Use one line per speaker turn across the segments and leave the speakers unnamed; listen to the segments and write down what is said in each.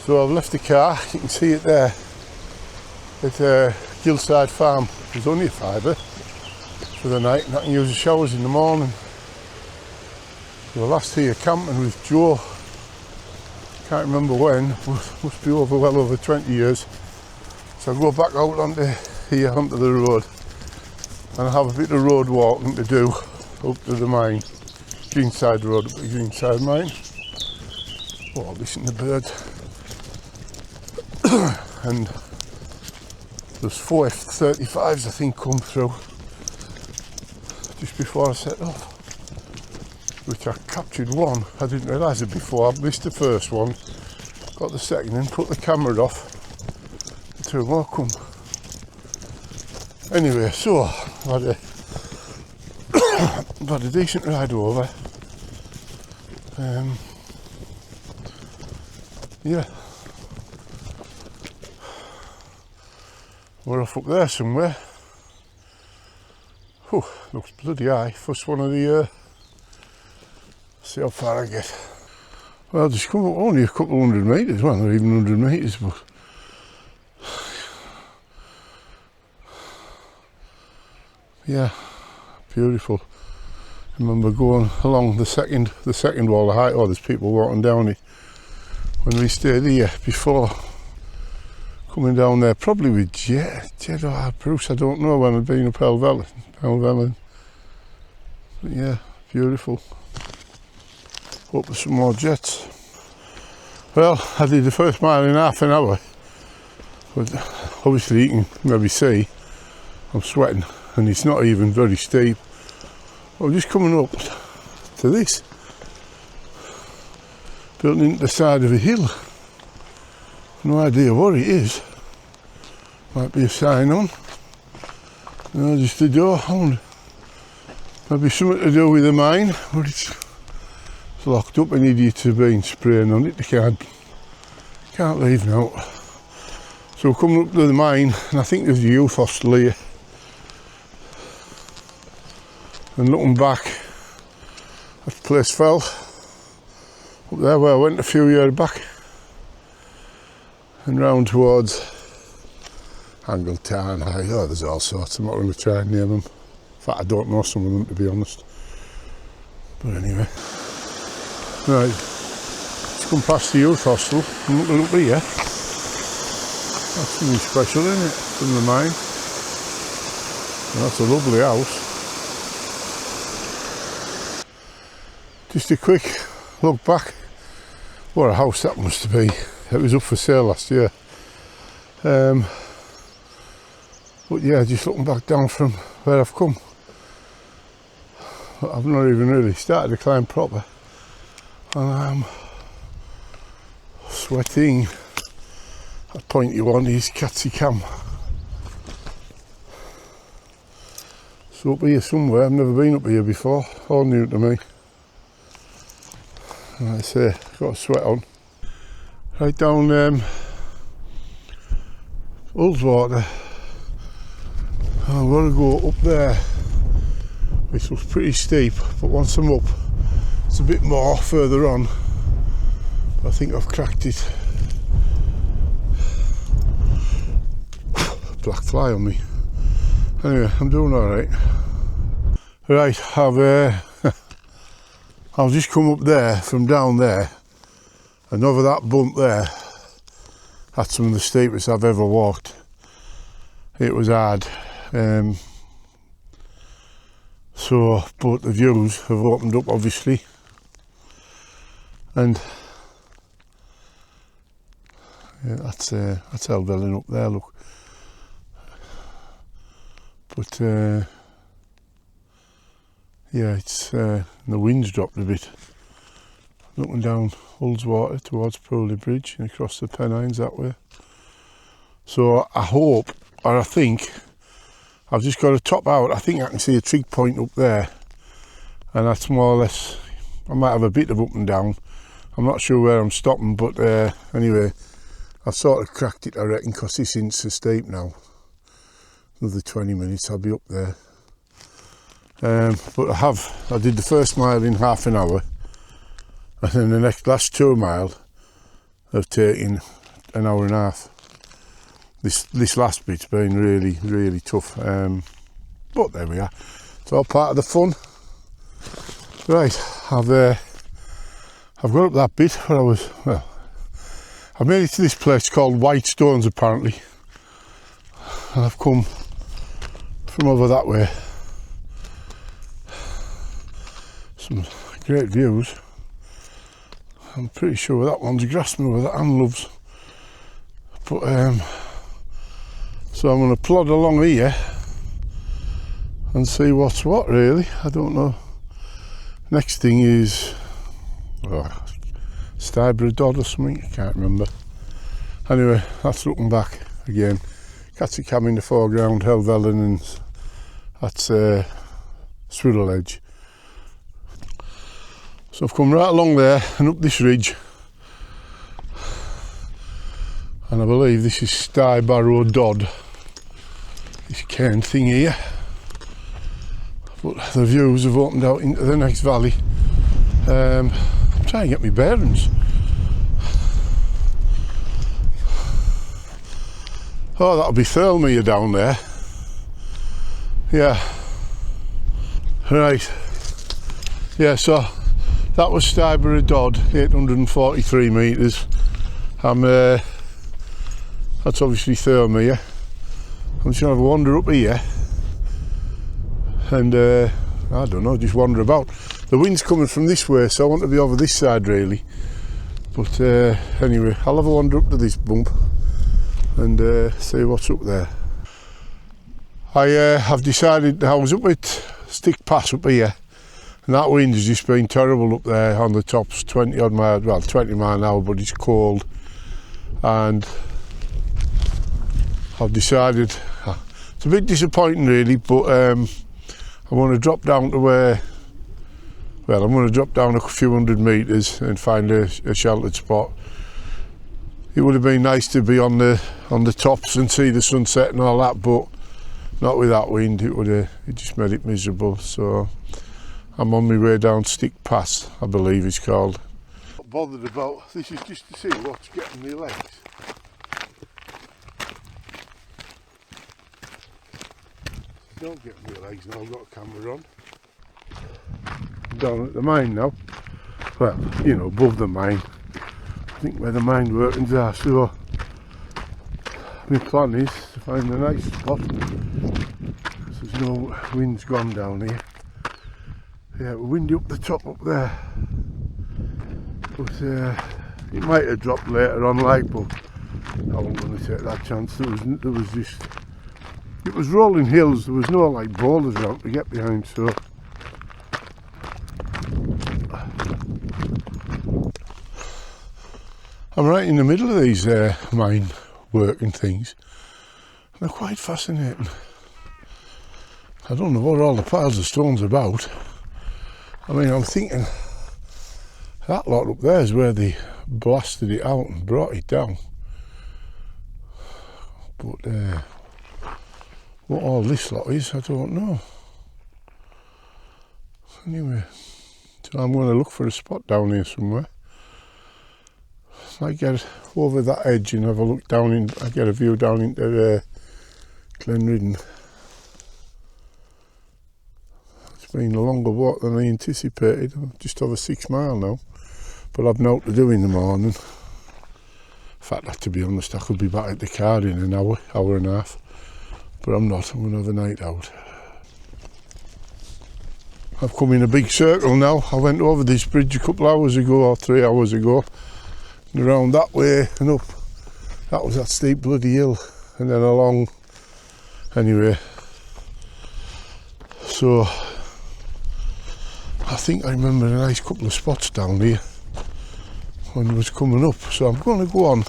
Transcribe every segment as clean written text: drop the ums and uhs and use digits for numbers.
So I've left the car, you can see it there, at Gilside Farm. There's only a fiver for the night and I can use the showers in the morning. So last here camping with Joe, can't remember when, must be well over 20 years. So I go back out onto the road and I have a bit of road walking to do up to the mine, Greenside Road, up to the Greenside Mine. Oh, listen to the birds. And there's 4 F-35s I think come through just before I set off, which I captured one. I didn't realise it before. I missed the first one, got the second and put the camera off. 2 more come. Anyway, so I've had a decent ride over. Yeah, we're off up there somewhere. Oh, looks bloody high. First one of the year. See how far I get. Well, just come up only a couple 100 metres, well, not even 100 metres, but yeah, beautiful. I remember going along the second wall of height. Oh, there's people walking down it when we stayed here before. Coming down there, probably with Jed or Bruce, I don't know when I'd been up Helvellyn. But yeah, beautiful. Hope there's some more jets. Well, I did the first mile in half an hour, but obviously you can maybe see I'm sweating and it's not even very steep. I'm just coming up to this, built into the side of a hill. No idea what it is. Might be a sign on. No, just a door. Maybe something to do with the mine, but it's locked up. An idiot have been spraying on it. They can't leave now. So coming up to the mine, and I think there's a youth hostel here. And looking back, that place fell up there where I went a few years back. And round towards Angletown. Oh, there's all sorts. I'm not going to try and name them. In fact, I don't know some of them, to be honest. But anyway, right, let's come past the youth hostel and looking up here. That's something special, isn't it, from the mine? And that's a lovely house. Just a quick look back. What a house that must be. It was up for sale last year. But yeah, just looking back down from where I've come. But I've not even really started to climb proper. And I'm sweating. That pointy one is Catsy Cam. So up here somewhere, I've never been up here before, all new to me. Like I say, got a sweat on. Right down Ullswater. I'm going to go up there, which looks pretty steep, but once I'm up, it's a bit more further on. I think I've cracked it. Black fly on me. Anyway, I'm doing alright. Right, I'll just come up there from down there and over that bump there. That's some of the steepest I've ever walked. It was hard. So, but the views have opened up obviously. And yeah, that's Helvellyn up there, look. But yeah, it's the wind's dropped a bit. Looking down Ullswater towards Pooley Bridge and across the Pennines that way. So I hope, or I think, I've just got to top out. I think I can see a trig point up there, and that's more or less. I might have a bit of up and down. I'm not sure where I'm stopping, but anyway, I've sort of cracked it, I reckon, because this isn't so steep now. Another 20 minutes, I'll be up there. But I did the first mile in half an hour, and then the last 2 miles, have taken an hour and a half. This last bit's been really tough, but there we are. It's all part of the fun. Right, I've got up that bit where I made it to this place called White Stones apparently, and I've come from over that way. Some great views. I'm pretty sure that one's Grassmoor that Anne loves. But so I'm going to plod along here and see what's what really. I don't know. Next thing is Stybarrow Dodd or something, I can't remember. Anyway, that's looking back again. Catchicam in the foreground, Helvellyn, and that's Swiddle Edge. So I've come right along there and up this ridge, and I believe this is Stybarrow Dodd, this cairn thing here. But the views have opened out into the next valley. I'm trying to get my bearings. Oh, that'll be Thirlmere down there. Yeah. Right. Yeah, so that was Stybarrow Dodd, 843 metres. That's obviously Thirlmere. I'm just going to have a wander up here and I don't know, just wander about. The wind's coming from this way, so I want to be over this side really. But anyway, I'll have a wander up to this bump and see what's up there. I've decided, I was up at Stick Pass up here, and that wind has just been terrible up there on the tops, 20 odd miles, well 20 mile an hour, but it's cold. And I've decided, it's a bit disappointing really, but I want to drop down to where, well, I'm going to drop down a few hundred metres and find a sheltered spot. It would have been nice to be on the tops and see the sunset and all that, but not with that wind. It just made it miserable. So I'm on my way down Stick Pass, I believe it's called. Not bothered about, this is just to see what's getting my legs. Don't get my legs now, I've got a camera on. I'm down at the mine now. Well, you know, above the mine. I think where the mine workings are, so my plan is to find a nice spot. There's no wind's gone down here. Yeah, we're windy up the top up there. But it might have dropped later on like, but I wasn't going to take that chance. There was just, it was rolling hills, there was no like boulders around to get behind, so I'm right in the middle of these mine working things. They're quite fascinating. I don't know what all the piles of stones are about. I mean, I'm thinking that lot up there is where they blasted it out and brought it down. But what all this lot is, I don't know. Anyway, so I'm going to look for a spot down here somewhere. I get over that edge and have a look down in, I get a view down into Glenridding. It's been a longer walk than I anticipated. I'm just over 6 mile now, but I've naught to do in the morning. In fact, to be honest, I could be back at the car in an hour and a half, but I'm not. I'm going to have a night out. I've come in a big circle now. I went over this bridge a couple hours ago, or 3 hours ago, and around that way and up. That was that steep bloody hill, and then along. Anyway, so I think I remember a nice couple of spots down here when it was coming up. So I'm going to go on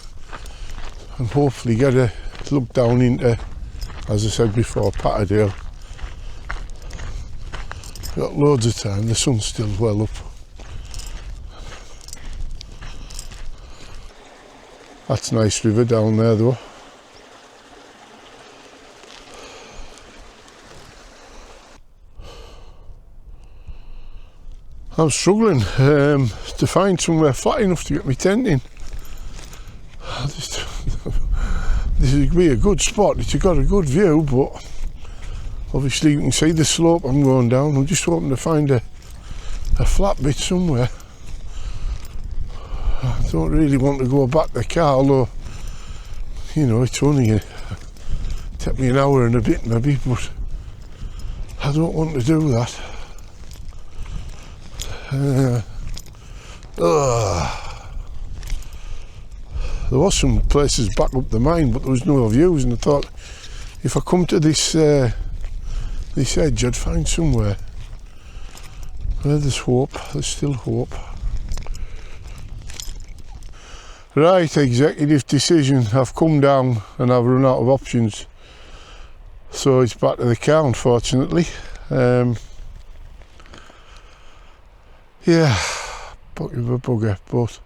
and hopefully get a look down into, as I said before, Patterdale. Got loads of time, the sun's still well up. That's a nice river down there though. I'm struggling to find somewhere flat enough to get my tent in. This would be a good spot. It's got a good view, but obviously you can see the slope I'm going down. I'm just hoping to find a flat bit somewhere. I don't really want to go back to the car, although, you know, it's only take me an hour and a bit maybe, but I don't want to do that. There was some places back up the mine, but there was no views, and I thought if I come to this this edge, I'd find somewhere where there's hope. There's still hope. Right, executive decision. I've come down and I've run out of options, so it's back to the car, unfortunately. Yeah, bucket of a bugger, but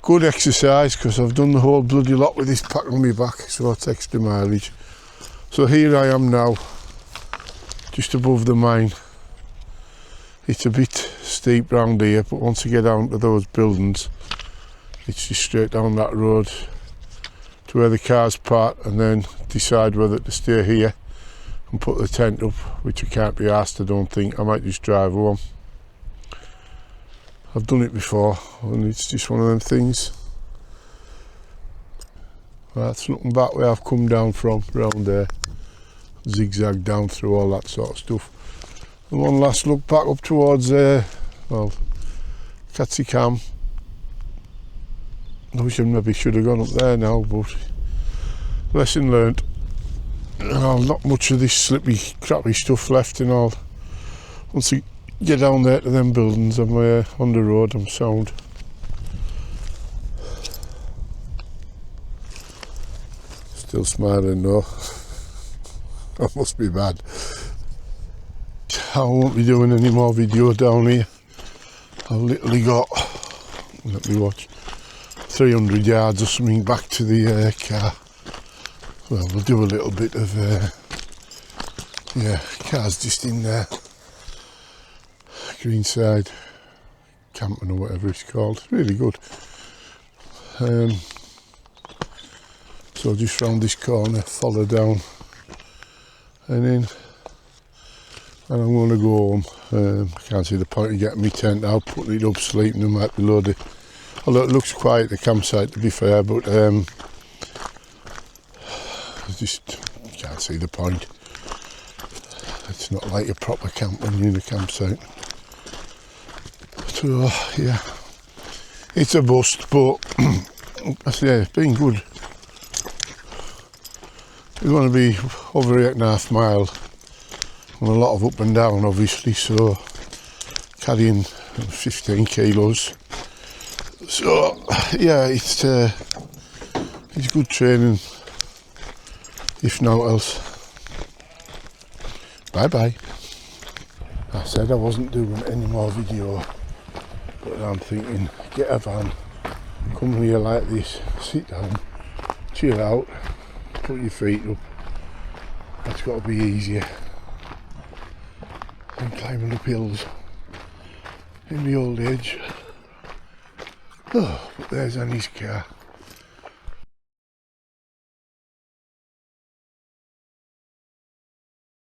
good exercise, because I've done the whole bloody lot with this pack on my back, so it's extra mileage. So here I am now, just above the mine. It's a bit steep round here, but once I get down to those buildings, it's just straight down that road to where the cars park, and then decide whether to stay here and put the tent up, which I can't be asked, I don't think. I might just drive home. I've done it before, and it's just one of them things. That's looking back where I've come down from, round there, zigzag down through all that sort of stuff. And one last look back up towards well, Catsy Cam. I wish I maybe should have gone up there now, but lesson learnt. Not much of this slippy, crappy stuff left and all. Once I get down there to them buildings, I'm on the road, I'm sound. Still smiling though. That must be bad. I won't be doing any more video down here. I've literally got, let me watch, 300 yards or something back to the car. Well, we'll do a little bit of, yeah, car's just in there. Greenside camping or whatever it's called. It's really good. So just round this corner, follow down, and in, and I'm going to go home. I can't see the point of getting my tent out, putting it up, sleeping. There might be loaded. Although it looks quiet, the campsite, to be fair, but I just can't see the point. It's not like a proper camp when you're in a campsite. So yeah, it's a bust, but I say it's been good. We're going to be over 8.5 miles and a lot of up and down, obviously, so carrying 15 kilos. So yeah, it's good training, if not else. Bye bye. I said I wasn't doing any more video, but I'm thinking, get a van, come here like this, sit down, chill out, put your feet up. That's got to be easier than climbing up hills in the old age. Oh, but there's Annie's car.